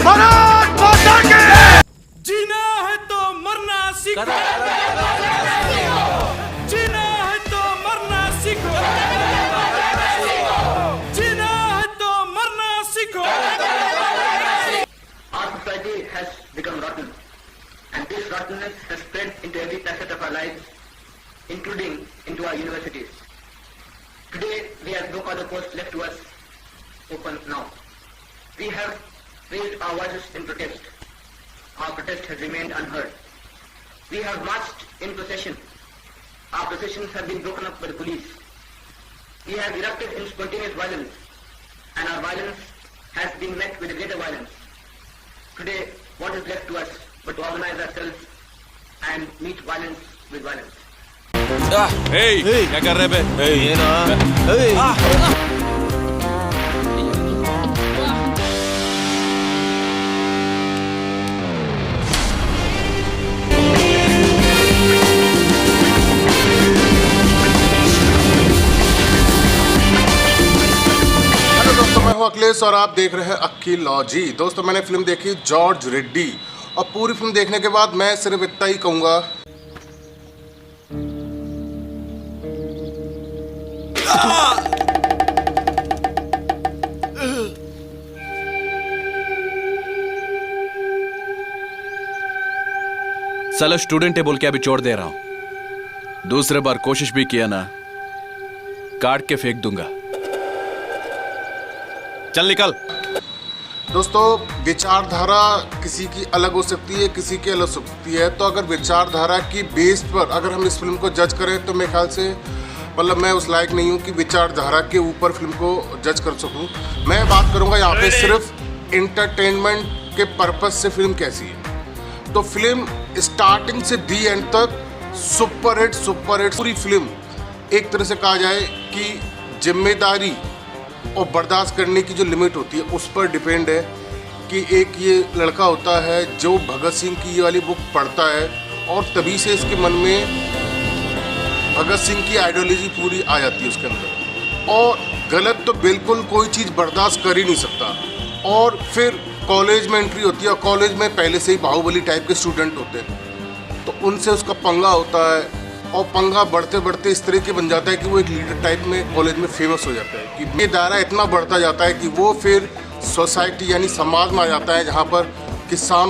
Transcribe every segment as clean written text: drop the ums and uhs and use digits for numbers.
भारत माता की! जीना है तो मरना सीखो, जीना है तो मरना सीखो, जीना है तो मरना सीखो। Our society has become rotten, and this rottenness has spread into every facet of our lives, including into our universities. Today, we have no other post left to us open now. We have raised our voices in protest. Our protest has remained unheard. We have marched in procession. Our processions have been broken up by the police. We have erupted in spontaneous violence, and our violence has been met with a greater violence. Today, what is left to us but to organize ourselves and meet violence with violence? Hey, क्या कर रहे बे? ये ना मैं हूं अखिलेश और आप देख रहे हैं अखिलॉजी। दोस्तों, मैंने फिल्म देखी जॉर्ज रेड्डी और पूरी फिल्म देखने के बाद मैं सिर्फ इतना ही कहूँगा, साला स्टूडेंट है बोल के अभी छोड़ दे रहा हूं। दूसरे बार कोशिश भी किया ना, काट के फेंक दूंगा। चल निकल। दोस्तों, विचारधारा किसी की अलग हो सकती है, किसी की अलग हो सकती है। तो अगर विचारधारा की बेस पर अगर हम इस फिल्म को जज करें तो मेरे ख्याल से मतलब मैं उस लायक नहीं हूँ कि विचारधारा के ऊपर फिल्म को जज कर सकूँ। मैं बात करूँगा यहाँ पे सिर्फ इंटरटेनमेंट के पर्पज से फिल्म कैसी है। तो फिल्म स्टार्टिंग से दी एंड तक सुपर हिट। पूरी फिल्म एक तरह से कहा जाए कि जिम्मेदारी और बर्दाश्त करने की जो लिमिट होती है उस पर डिपेंड है कि एक ये लड़का होता है जो भगत सिंह की ये वाली बुक पढ़ता है और तभी से इसके मन में भगत सिंह की आइडियोलॉजी पूरी आ जाती है उसके अंदर, और गलत तो बिल्कुल कोई चीज़ बर्दाश्त कर ही नहीं सकता। और फिर कॉलेज में एंट्री होती है और कॉलेज में पहले से ही बाहुबली टाइप के स्टूडेंट होते हैं, तो उनसे उसका पंगा होता है और पंगा बढ़ते बढ़ते इस तरह के बन जाता है कि वो एक लीडर टाइप में कॉलेज में फेमस हो जाता है कि ये दायरा इतना बढ़ता जाता है कि वो फिर सोसाइटी यानी समाज में आ जाता है, जहाँ पर किसान।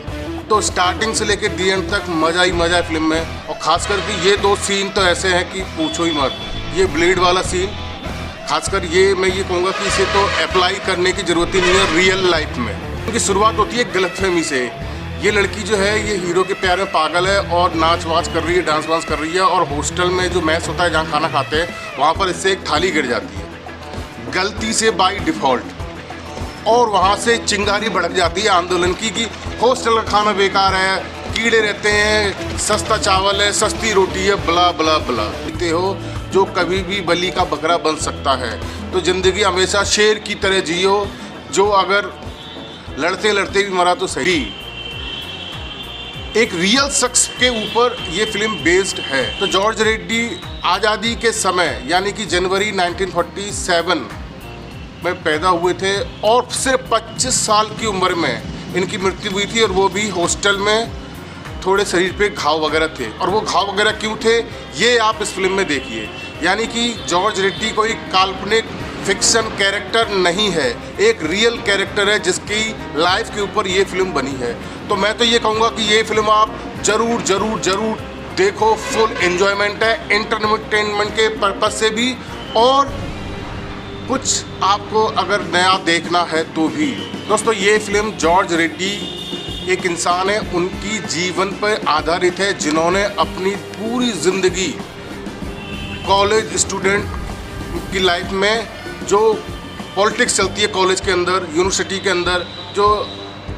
तो स्टार्टिंग से लेकर दी एंड तक मज़ा ही मज़ा है फिल्म में। और ख़ास करके ये दो सीन तो ऐसे हैं कि पूछो ही मत। ये ब्लेड वाला सीन खासकर ये मैं ये कहूँगा कि इसे तो अप्लाई करने की ज़रूरत ही नहीं है रियल लाइफ में। उनकी शुरुआत होती है गलतफहमी से। ये लड़की जो है ये हीरो के प्यार में पागल है और नाच वाच कर रही है, डांस वांस कर रही है, और हॉस्टल में जो मैस होता है जहाँ खाना खाते हैं वहाँ पर इससे एक थाली गिर जाती है गलती से बाय डिफ़ॉल्ट, और वहाँ से चिंगारी भड़क जाती है आंदोलन की कि हॉस्टल का खाना बेकार है, कीड़े रहते हैं, सस्ता चावल है, सस्ती रोटी है, बला बला बला। कहते हो जो कभी भी बलि का बकरा बन सकता है, तो ज़िंदगी हमेशा शेर की तरह जियो, जो अगर लड़ते लड़ते भी मरा तो सही। एक रियल शख्स के ऊपर ये फिल्म बेस्ड है। तो जॉर्ज रेड्डी आज़ादी के समय यानी कि जनवरी 1947 में पैदा हुए थे और सिर्फ 25 साल की उम्र में इनकी मृत्यु हुई थी, और वो भी हॉस्टल में थोड़े शरीर पे घाव वगैरह थे। और वो घाव वगैरह क्यों थे ये आप इस फिल्म में देखिए। यानी कि जॉर्ज रेड्डी कोई काल्पनिक फिक्शन कैरेक्टर नहीं है, एक रियल कैरेक्टर है जिसकी लाइफ के ऊपर ये फिल्म बनी है। तो मैं तो ये कहूँगा कि ये फिल्म आप ज़रूर ज़रूर ज़रूर देखो। फुल एन्जॉयमेंट है एंटरटेनमेंट के पर्पज से भी, और कुछ आपको अगर नया देखना है तो भी। दोस्तों, ये फिल्म जॉर्ज रेड्डी एक इंसान है, उनकी जीवन पर आधारित है जिन्होंने अपनी पूरी ज़िंदगी कॉलेज स्टूडेंट की लाइफ में जो पॉलिटिक्स चलती है कॉलेज के अंदर, यूनिवर्सिटी के अंदर, जो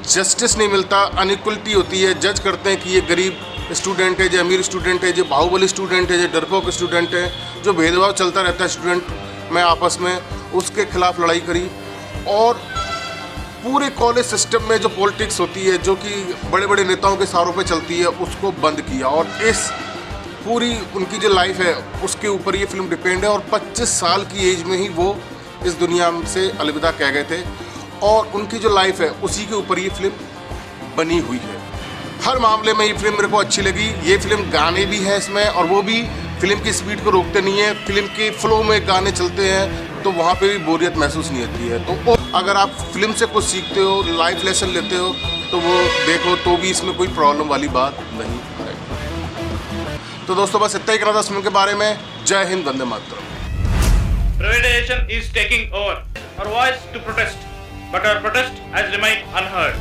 जस्टिस नहीं मिलता, अनइक्वलिटी होती है, जज करते हैं कि ये गरीब स्टूडेंट है, जो अमीर स्टूडेंट है, जो बाहुबली स्टूडेंट है, जो डरपोक स्टूडेंट है, जो भेदभाव चलता रहता है स्टूडेंट में आपस में, उसके खिलाफ लड़ाई करी। और पूरे कॉलेज सिस्टम में जो पॉलिटिक्स होती है जो कि बड़े बड़े नेताओं के सहारों पे चलती है उसको बंद किया, और इस पूरी उनकी जो लाइफ है उसके ऊपर ये फिल्म डिपेंड है। और 25 साल की एज में ही वो इस दुनिया से अलविदा कह गए थे। और उनकी जो लाइफ है उसी के ऊपर ये फिल्म बनी हुई है। हर मामले में ये फिल्म मेरे को अच्छी लगी। ये फिल्म गाने भी है इसमें, और वो भी फिल्म की स्पीड को रोकते नहीं है, फिल्म के फ्लो में गाने चलते हैं तो वहाँ पे भी बोरियत महसूस नहीं होती है। तो अगर आप फिल्म से कुछ सीखते हो, लाइफ लेसन लेते हो, तो वो देखो तो भी इसमें कोई प्रॉब्लम वाली बात नहीं है। तो दोस्तों बस इतना ही कहना था इस फिल्म के बारे में। जय Hind, Vande Mataram. Privatization is taking over. Our voice to protest, but our protest has remained unheard.